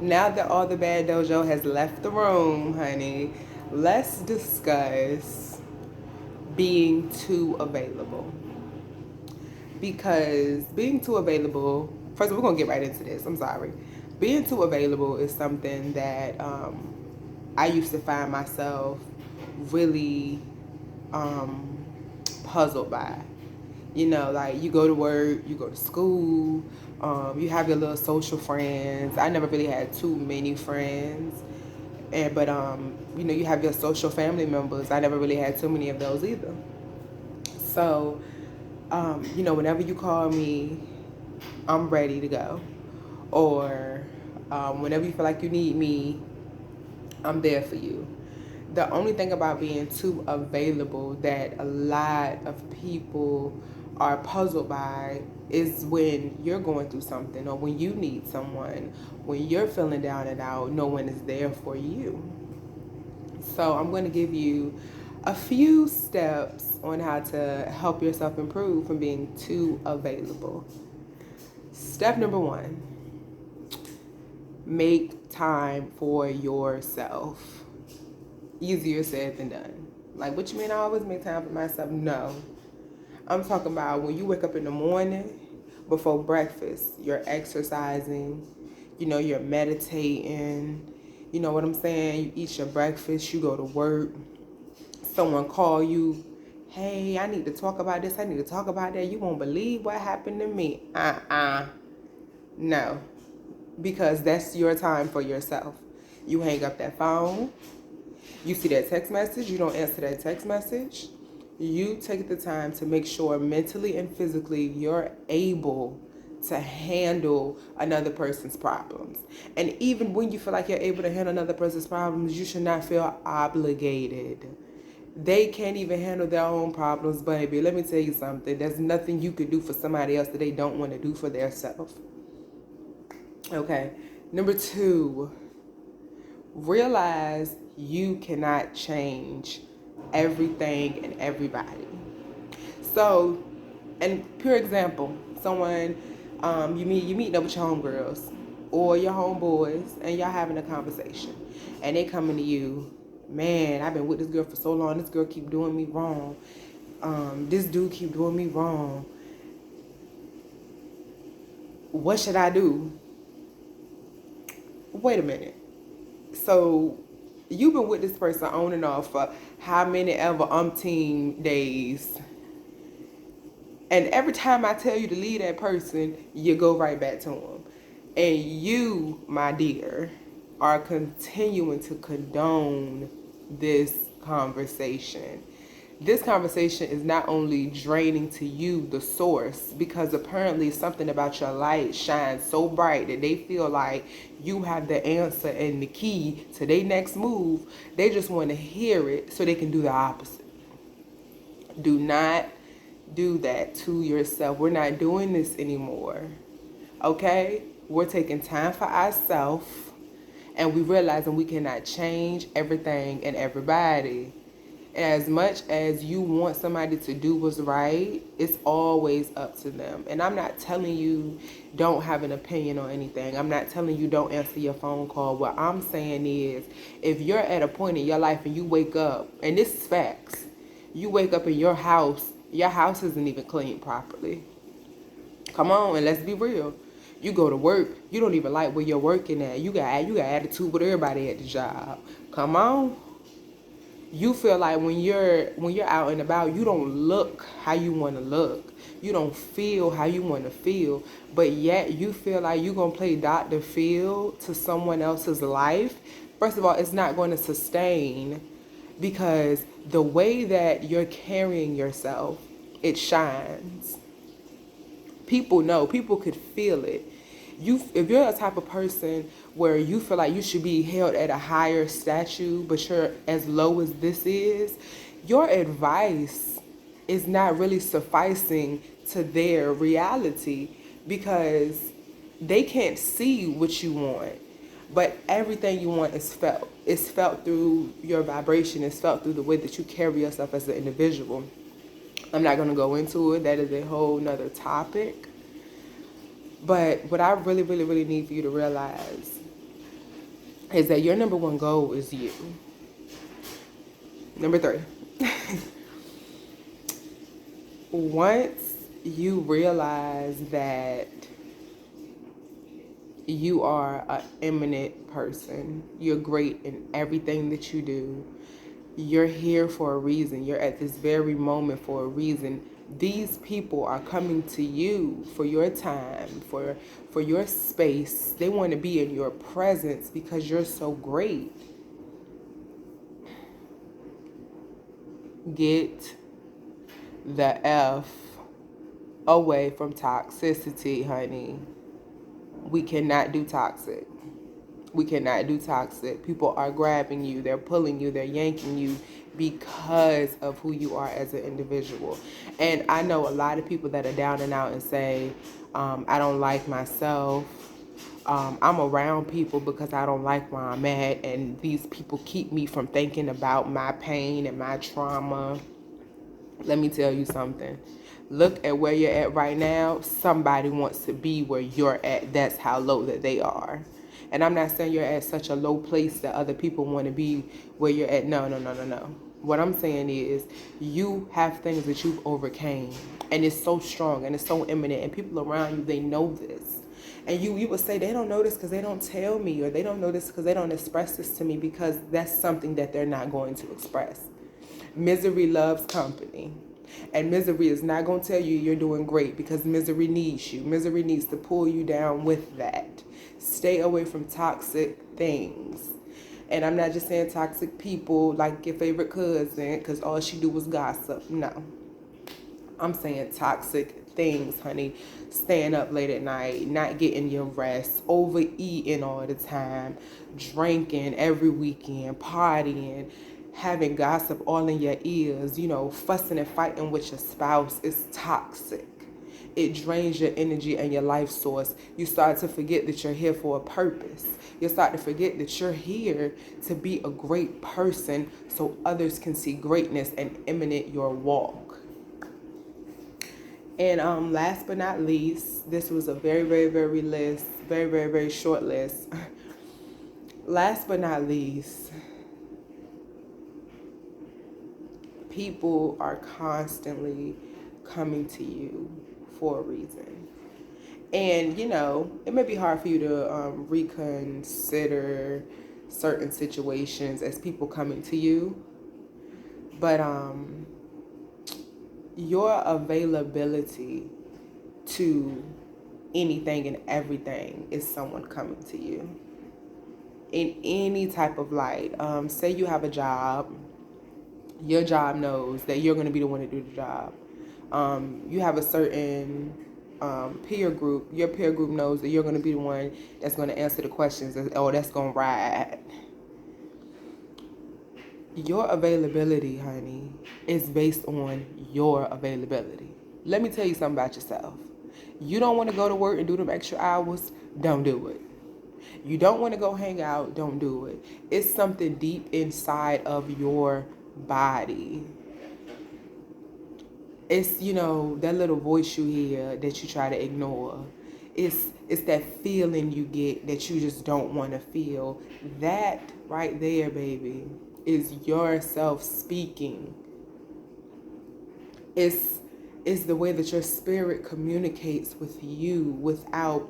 Now that all the bad dojo has left the room, honey, let's discuss being too available. Because being too available, first of all, we're going to get right into this. I'm sorry. Being too available is something that I used to find myself really um, puzzled by. You know, like you go to work, you go to school, you have your little social friends. I never really had too many friends, and but you know, you have your social family members. I never really had too many of those either. So, you know, whenever you call me, I'm ready to go. Or whenever you feel like you need me, I'm there for you. The only thing about being too available that a lot of people are puzzled by is when you're going through something or when you need someone, when you're feeling down and out, no one is there for you. So I'm going to give you a few steps on how to help yourself improve from being too available. Step number one, make time for yourself. Easier said than done. Like, what you mean I always make time for myself? No. I'm talking about when you wake up in the morning before breakfast, you're exercising, you know, you're meditating, you know what I'm saying? You eat your breakfast, you go to work, someone call you, hey, I need to talk about this, I need to talk about that. You won't believe what happened to me. No. Because that's your time for yourself. You hang up that phone, you see that text message, you don't answer that text message. You take the time to make sure mentally and physically you're able to handle another person's problems. And even when you feel like you're able to handle another person's problems, you should not feel obligated. They can't even handle their own problems, baby. Let me tell you something. There's nothing you could do for somebody else that they don't want to do for themselves. Okay. Number two, realize you cannot change everything and everybody. So, and pure example, someone you meeting up with your homegirls or your homeboys and y'all having a conversation and they coming to you, man, I've been with this girl for so long, this girl keep doing me wrong. This dude keep doing me wrong. What should I do? Wait a minute. So you've been with this person on and off for how many ever umpteen days. And every time I tell you to leave that person, you go right back to them. And you, my dear, are continuing to condone this conversation. This conversation is not only draining to you, the source, because apparently something about your light shines so bright that they feel like you have the answer and the key to their next move. They just want to hear it so they can do the opposite. Do not do that to yourself. We're not doing this anymore. Okay? We're taking time for ourselves and we realizing we cannot change everything and everybody. As much as you want somebody to do what's right, it's always up to them. And I'm not telling you don't have an opinion on anything. I'm not telling you don't answer your phone call. What I'm saying is, if you're at a point in your life and you wake up, and this is facts, you wake up in your house isn't even clean properly. Come on, and let's be real. You go to work, you don't even like where you're working at. You got attitude with everybody at the job. Come on. You feel like when you're out and about, you don't look how you want to look. You don't feel how you want to feel. But yet you feel like you're going to play Dr. Phil to someone else's life. First of all, it's not going to sustain because the way that you're carrying yourself, it shines. People know, people could feel it. If you're a type of person where you feel like you should be held at a higher statue, but you're as low as this is, your advice is not really sufficing to their reality because they can't see what you want. But everything you want is felt. It's felt through your vibration. It's felt through the way that you carry yourself as an individual. I'm not going to go into it. That is a whole nother topic. But what I really, really, really need for you to realize is that your number one goal is you. Number 3, once you realize that you are an eminent person, you're great in everything that you do, you're here for a reason, you're at this very moment for a reason. These people are coming to you for your time, for your space. They want to be in your presence because you're so great. Get the F away from toxicity, honey. We cannot do toxic. We cannot do toxic. People are grabbing you, they're pulling you, they're yanking you because of who you are as an individual. And I know a lot of people that are down and out and say, I don't like myself. I'm around people because I don't like where I'm at, and these people keep me from thinking about my pain and my trauma. Let me tell you something. Look at where you're at right now. Somebody wants to be where you're at. That's how low that they are. And I'm not saying you're at such a low place that other people want to be where you're at. No. What I'm saying is you have things that you've overcame, and it's so strong and it's so imminent, and people around you, they know this. And you would say they don't know this because they don't tell me, or they don't know this because they don't express this to me, because that's something that they're not going to express. Misery loves company. And misery is not going to tell you you're doing great, because misery needs you. Misery needs to pull you down with that. Stay away from toxic things. And I'm not just saying toxic people like your favorite cousin because all she do was gossip. No. I'm saying toxic things, honey. Staying up late at night, not getting your rest, overeating all the time, drinking every weekend, partying, having gossip all in your ears, fussing and fighting with your spouse is toxic. It drains your energy and your life source. You start to forget that you're here for a purpose. You start to forget that you're here to be a great person so others can see greatness and emanate your walk. And last but not least, this was a very, very, very short list. Last but not least, people are constantly coming to you for a reason. And, it may be hard for you to reconsider certain situations as people coming to you. But your availability to anything and everything is someone coming to you. In any type of light. Say you have a job. Your job knows that you're going to be the one to do the job. You have a certain peer group. Your peer group knows that you're going to be the one that's going to answer the questions, or that's going to ride. Your availability, honey, is based on your availability. Let me tell you something about yourself. You don't want to go to work and do them extra hours? Don't do it. You don't want to go hang out? Don't do it. It's something deep inside of your body. It's, that little voice you hear that you try to ignore. It's that feeling you get that you just don't want to feel. That right there, baby, is yourself speaking. It's the way that your spirit communicates with you without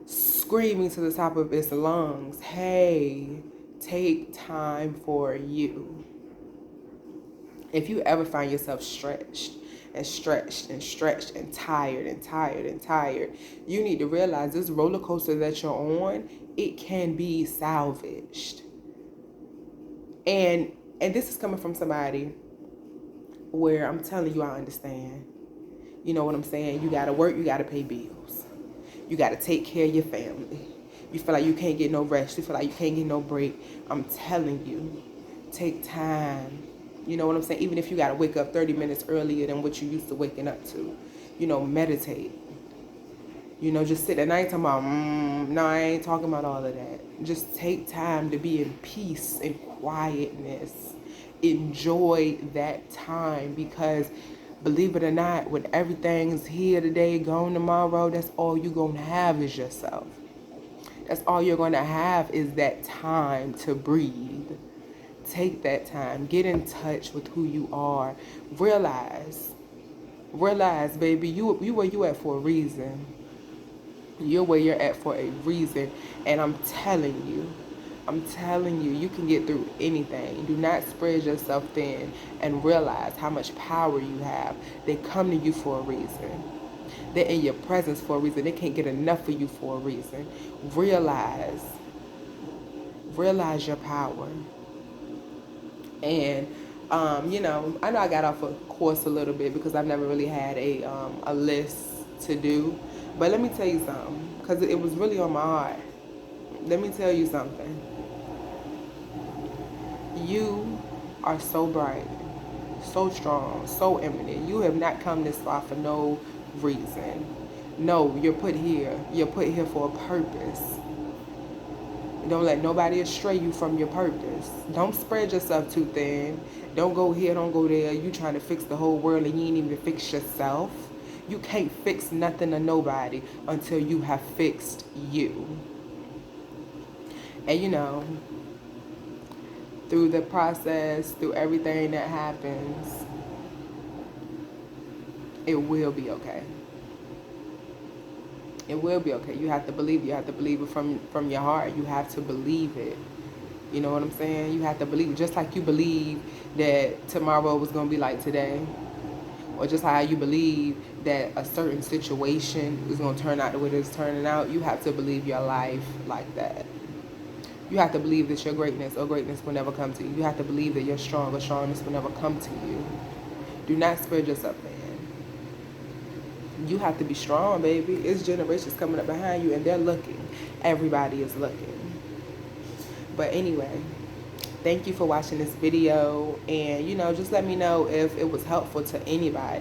screaming to the top of its lungs, hey, take time for you. If you ever find yourself stretched and tired, you need to realize this roller coaster that you're on, it can be salvaged. And this is coming from somebody where I'm telling you, I understand. You know what I'm saying? You gotta work, you gotta pay bills. You gotta take care of your family. You feel like you can't get no rest. You feel like you can't get no break. I'm telling you, take time. You know what I'm saying? Even if you gotta wake up 30 minutes earlier than what you used to waking up to. Meditate. Just sit at night talking about, no, I ain't talking about all of that. Just take time to be in peace and quietness. Enjoy that time, because believe it or not, when everything's here today, gone tomorrow, that's all you're going to have is yourself. That's all you're going to have is that time to breathe. Take that time. Get in touch with who you are. Realize, baby, you where you at for a reason. You're where you're at for a reason. And I'm telling you, you can get through anything. Do not spread yourself thin, and realize how much power you have. They come to you for a reason. They're in your presence for a reason. They can't get enough of you for a reason. Realize your power. And I know I got off a course a little bit because I've never really had a list to do. But let me tell you something, because it was really on my heart. Let me tell you something. You are so bright, so strong, so eminent. You have not come this far for no reason. No, you're put here. You're put here for a purpose. Don't let nobody astray you from your purpose. Don't spread yourself too thin. Don't go here, don't go there. You trying to fix the whole world and you ain't even fix yourself. You can't fix nothing or nobody until you have fixed you. And through the process, through everything that happens, it will be okay. It will be okay. You have to believe. You have to believe it from your heart. You have to believe it. You know what I'm saying? You have to believe it. Just like you believe that tomorrow was going to be like today. Or just how you believe that a certain situation is going to turn out the way that it's turning out. You have to believe your life like that. You have to believe that your greatness or greatness will never come to you. You have to believe that you're strong or strongness will never come to you. Do not spread yourself thin. You have to be strong, baby. It's generations coming up behind you and they're looking. Everybody is looking. But anyway, thank you for watching this video. And, just let me know if it was helpful to anybody.